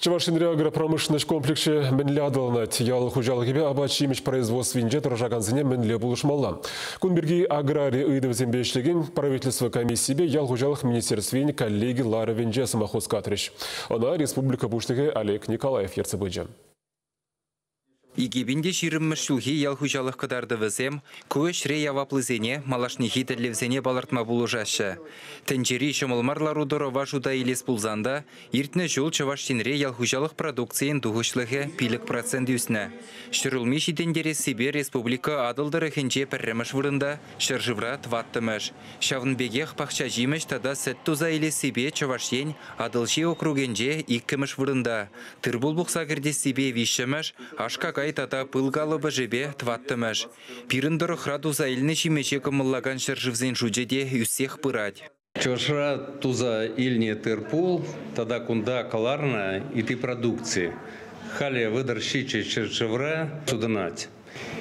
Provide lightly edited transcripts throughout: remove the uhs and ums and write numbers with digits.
Чавашинре агропромышленность комплексе мінлі адылынат. Ял хужалығыбе абачимеш производствинже тұржағанзыне мінлі бұлышмалла. Күнберге аграрий ұйдып зембешлеген правительство комиссиябе ял хужалық министерствен коллеги Лара Венже самохоз катрыш. Она республика буштығы Олег Николаев ерцебыджа. Игебінде ширімміш шулхи ял хужалық қыдарды візем, көш рей аваплызене, малашнихи тәрлевзене балартма бұлы жашы. Тәнжері шымылмарлару дұрова жуда елес бұлзанда, иртіне жол чавашшинре ял хужалық продукциян дұғышлығы пилік процент үсіне. Шырылмеш идендері себе республика адылдыры хенче пәрреміш вырында шыржывра тваттымыш. Шавынбегех пақша жимеш тада сәт туза елес себе чавашен адылши округенже иккіміш вырында. Тырбул бұқса кірде себе вишіміш, ашқағай тата пылғалы жебе тваттымыш. Пирындыры храдуза иліне шимече кымыллаган шыржывзен жуджеде үссех пырать. Чавашра туза ильне тырпул, тада кунда каларна и ты продукции. Хали выдар щиче шыржывра судынать.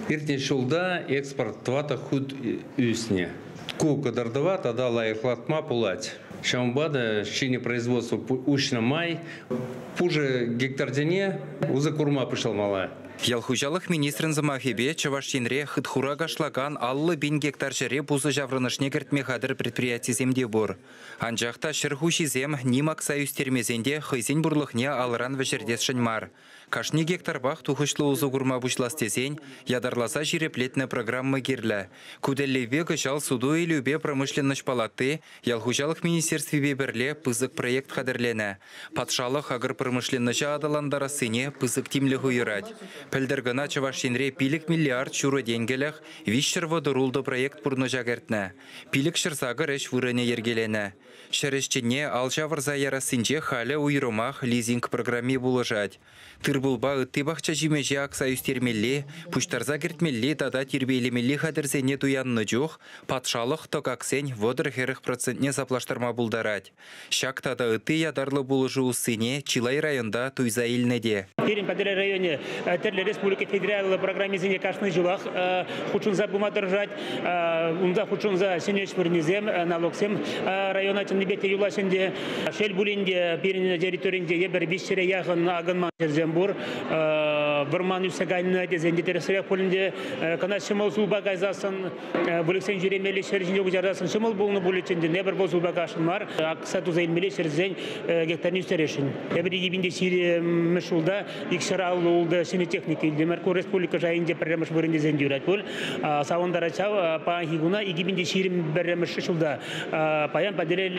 Иртне шулда экспорт твата худ үсне. Ку кадардава тада лайхлатма пулать. Шамбада щине производство ущна май. Пуже гектардене уза курма пришел мала. Ялхужалық министрін замахебе Чавашинре хытхурагашлаган аллы бин гектар жере бузы жаврынышне кертме хадыр предприятий земде бұр. Анжақта шырхуши зем нимак союз термезенде хызен бұрлықне алыран вәжердесшін мар. Кашни гектар бақ тухышлы узы гурма бұшластезен ядарласа жиреплетні программы керлі. Куделлеве кышал суду илюбе промышленныш палаты Ялхужалық министерстве бірле пызык проект хадырлені. Патшалық агр промышленныші адаландара сыне пызык тимлі хуйырать. Пәлдіргіна Чавашинре пилік миллиард шуры денгелях вишшір водырулды проект бұрны жагертні. Пилік шырзагыр әш вырыне ергелені. Шәрішчіне алжавырза ярасынже халі уйрымақ лизинг программе бұлыжад. Тырбылба үтті бақча жимеже ақса үстермелі, пұштарза кертмелі тада тербейлемелі қадырзене туянны жоқ, патшалық токаксен водыр херіх процентне заплаштырма бұлдарад. Шак тада үтті ядарлы бұлыжы ұсыне Чилай районда туйза илнеде. Перин Падыры районе Терлі Республика федералы программезіне кашны жылақ хучунза бұма дыржать, ұнда хучунза сенеч вырнезем, налогсем района тенебете юлашынде, шел бұлінде перин территориінде ебір бешшері яғын ағынман жерзембур, вырман үсігайны дезенде тересірек бұлінде, кана шымыл сұлба қайзасын, бұліксен жүремелі шержінде бұжарасын, шымыл бұлыны бұлычынде небір бұл сұлба қашын бар, ақса тузаймелі шерзен гектарны үстерешін. Ебір егебінде сирі мүшулда, икшара алуылды сені техники, Демарку Республика жайынде пәрреміш бұрынде зендюрат бұл. Сауындара чау, паян хигуна, егебінде сирім бәрреміш шылда. Паян падерел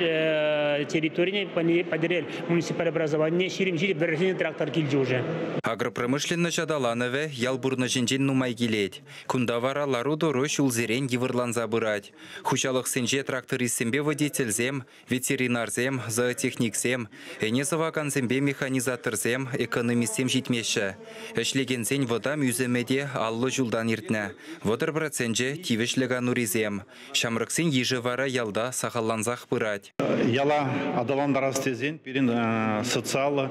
территорияне, падерел муниципаль образование, сирім жири бәрресіне трактор келді уже. Агропромышленный жадаланове ялбурны жинжен нумай келет. Кундавара ларудору шулзерен евырлан забырать. Хучалық сенже трактористембе водительзем, ветеринарзем, зоотехникзем, энезаваканзембе механизаторзем, экономистем житмеші. Эшлегензен вода мюземеде аллы жулдан иртне. Водыр процентже тивешлеган уризем. Шамрыксен ежевара ялда сахалланзақ бырать. Яла адаландарастезен перин социалы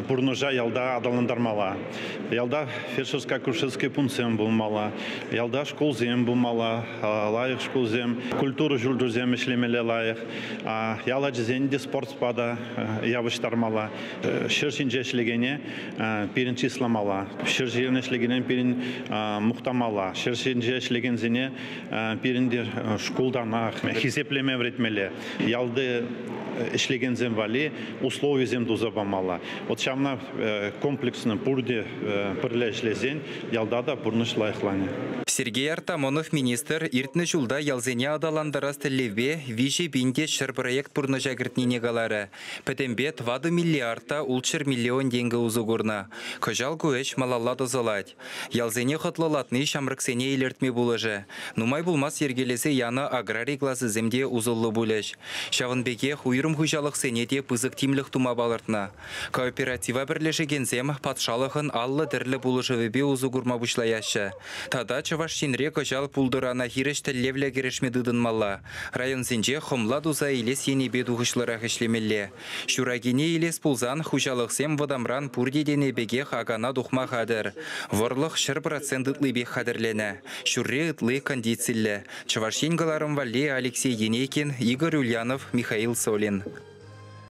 пурнужа ялда адаландармала. Ялда фельдшерско-акушерский пунктсем булмала. Ялда школзем булмала, лайық школзем, культуру жүлдірзем ішлемелі лайық. Яла жезенде спорт спада явыштармала. Шершинже ішлегене перин числамала. Шершин ішлегенен перин мұқтамала. Шершинже ішлегензене периндер школданақ, хизеплеме вретмелі. Ялды ішлегензем вали, условия зем дузабамала. Вот шамна комплексны пурде пірләшлезен, ялдада бұрныш лайықланы. Сергей Артамонов министр иртні жылда ялзене адаландарас тәлеве виші бинде шыр проект бұрны жагіртнене қалары. Пәтембе 20 миллиардта улчыр миллион денгі ұзығырна. Көжал көш малалла дозалад. Ялзене қытлылатны шамрыксене елертме бұлыжы. Нумай бұлмас ергелесі яны аграрий класы земде ұзылы бұлыш. Шавынбеге хуйрым хұжалық сенеде пызық тимлік тума балыртна. Кооператива бірлешігензем патшалықын аллы дірлі бұлыжы вебе ұзығырма бұшлаяшы. Тада Чавашинре көжал пулдырана хиреш тәллевлі керешмедыдын мала. Район зенже хомла дуза елес енебе дұғышлырақ ішлемелі. Шурагене елес пулзан хұжалықсем водамран пурдедене бегех агана дұқма қадыр. Ворлық шыр проценттылы бек қадырлені. Шурре ұтлы кондициллі. Чавашин галарым вале Алексей Енекин, Игорь Ульянов, Михаил Солин.